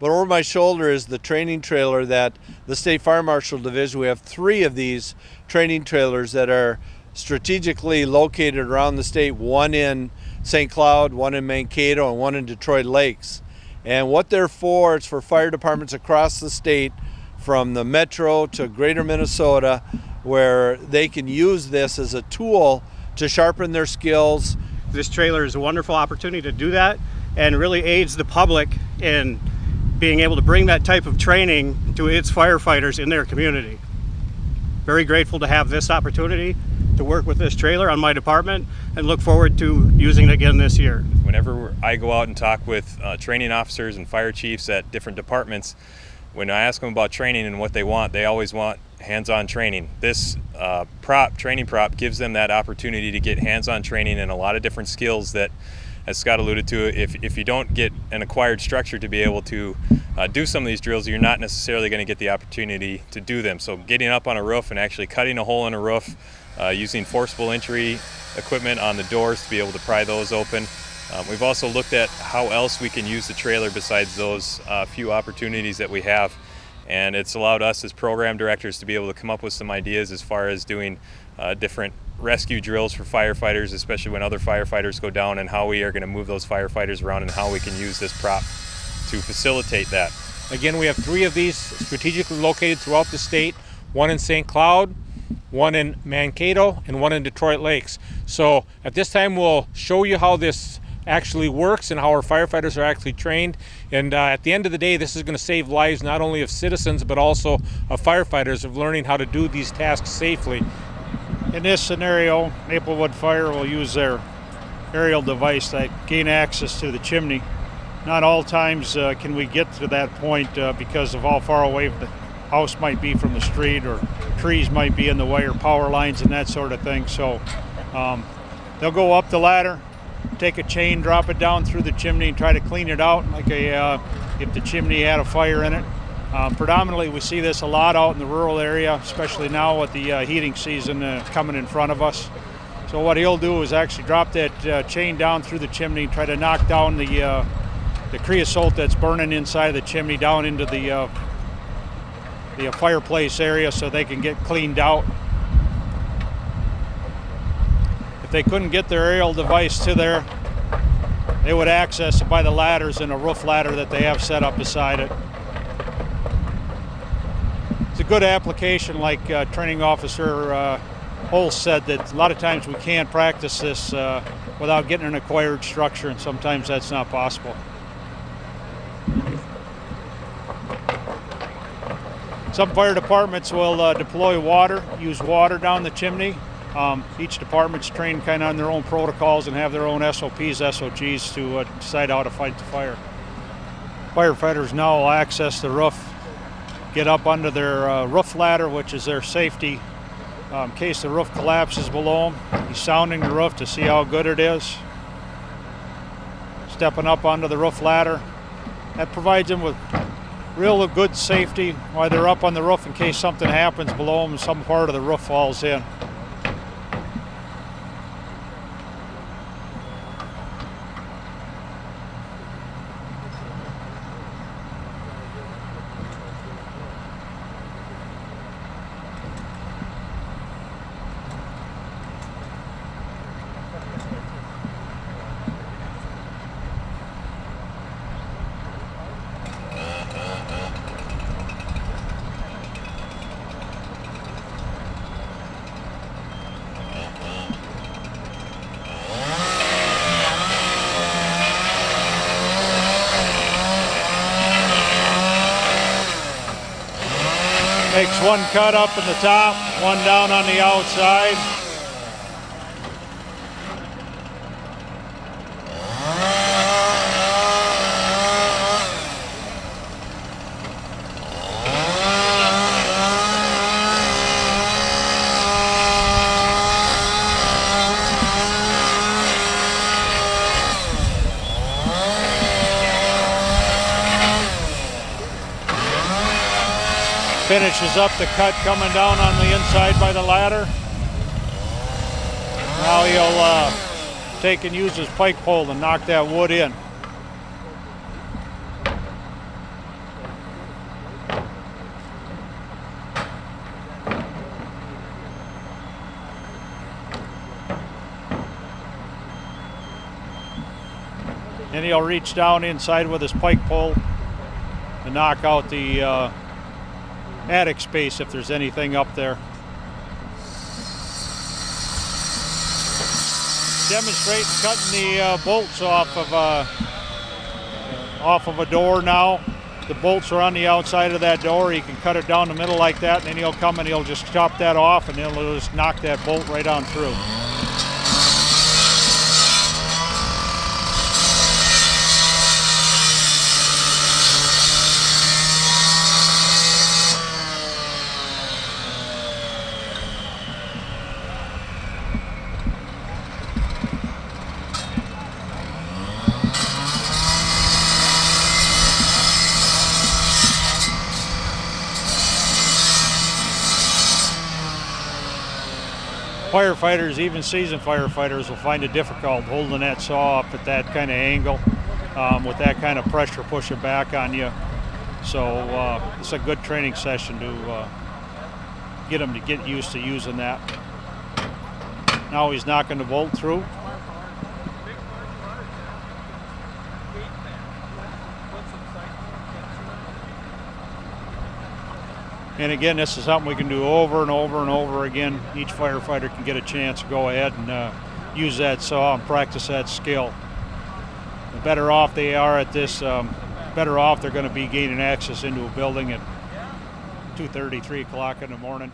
But over my shoulder is the training trailer that the State Fire Marshal Division, we have 3 of these training trailers that are strategically located around the state, one in St. Cloud, one in Mankato, and one in Detroit Lakes. And what they're for, it's for fire departments across the state, from the metro to greater Minnesota, where they can use this as a tool to sharpen their skills. This trailer is a wonderful opportunity to do that and really aids the public in being able to bring that type of training to its firefighters in their community. Very grateful to have this opportunity to work with this trailer on my department and look forward to using it again this year. Whenever I go out and talk with training officers and fire chiefs at different departments, when I ask them about training and what they want, they always want hands-on training. This training prop gives them that opportunity to get hands-on training in a lot of different skills that, as Scott alluded to, if you don't get an acquired structure to be able to do some of these drills, you're not necessarily going to get the opportunity to do them. So getting up on a roof and actually cutting a hole in a roof, using forcible entry equipment on the doors to be able to pry those open. We've also looked at how else we can use the trailer besides those few opportunities that we have, and it's allowed us as program directors to be able to come up with some ideas as far as doing different rescue drills for firefighters, especially when other firefighters go down, and how we are going to move those firefighters around and how we can use this prop to facilitate that. Again, we have 3 of these strategically located throughout the state, one in St. Cloud, one in Mankato, and one in Detroit Lakes. So at this time we'll show you how this actually works and how our firefighters are actually trained, and at the end of the day, this is going to save lives not only of citizens but also of firefighters, of learning how to do these tasks safely. In this scenario, Maplewood Fire will use their aerial device to gain access to the chimney. Not all times can we get to that point because of how far away the house might be from the street, or trees might be in the way, or power lines and that sort of thing. So they'll go up the ladder, take a chain, drop it down through the chimney and try to clean it out like if the chimney had a fire in it. Predominantly we see this a lot out in the rural area, especially now with the heating season coming in front of us. So what he'll do is actually drop that chain down through the chimney, try to knock down the creosote that's burning inside of the chimney down into the fireplace area so they can get cleaned out. If they couldn't get their aerial device to there, they would access it by the ladders and a roof ladder that they have set up beside it. It's a good application, like Training Officer Holst said, that a lot of times we can't practice this without getting an acquired structure, and sometimes that's not possible. Some fire departments will deploy water, use water down the chimney. Each department's trained kind of on their own protocols and have their own SOPs, SOGs to decide how to fight the fire. Firefighters now will access the roof, get up under their roof ladder, which is their safety in case the roof collapses below them. He's sounding the roof to see how good it is. Stepping up onto the roof ladder. That provides them with real good safety while they're up on the roof in case something happens below them and some part of the roof falls in. Makes one cut up in the top, one down on the outside. Finishes up the cut coming down on the inside by the ladder. Now he'll take and use his pike pole to knock that wood in. And he'll reach down inside with his pike pole and knock out the attic space if there's anything up there. Demonstrating cutting the bolts off of a door now. The bolts are on the outside of that door. He can cut it down the middle like that, and then he'll come and he'll just chop that off, and then he'll just knock that bolt right on through. Firefighters, even seasoned firefighters, will find it difficult holding that saw up at that kind of angle with that kind of pressure pushing back on you. So it's a good training session to get them to get used to using that. Now he's knocking the bolt through. And again, this is something we can do over and over and over again. Each firefighter can get a chance to go ahead and use that saw and practice that skill. The better off they are at this, better off they're going to be gaining access into a building at 2:30, 3 o'clock in the morning.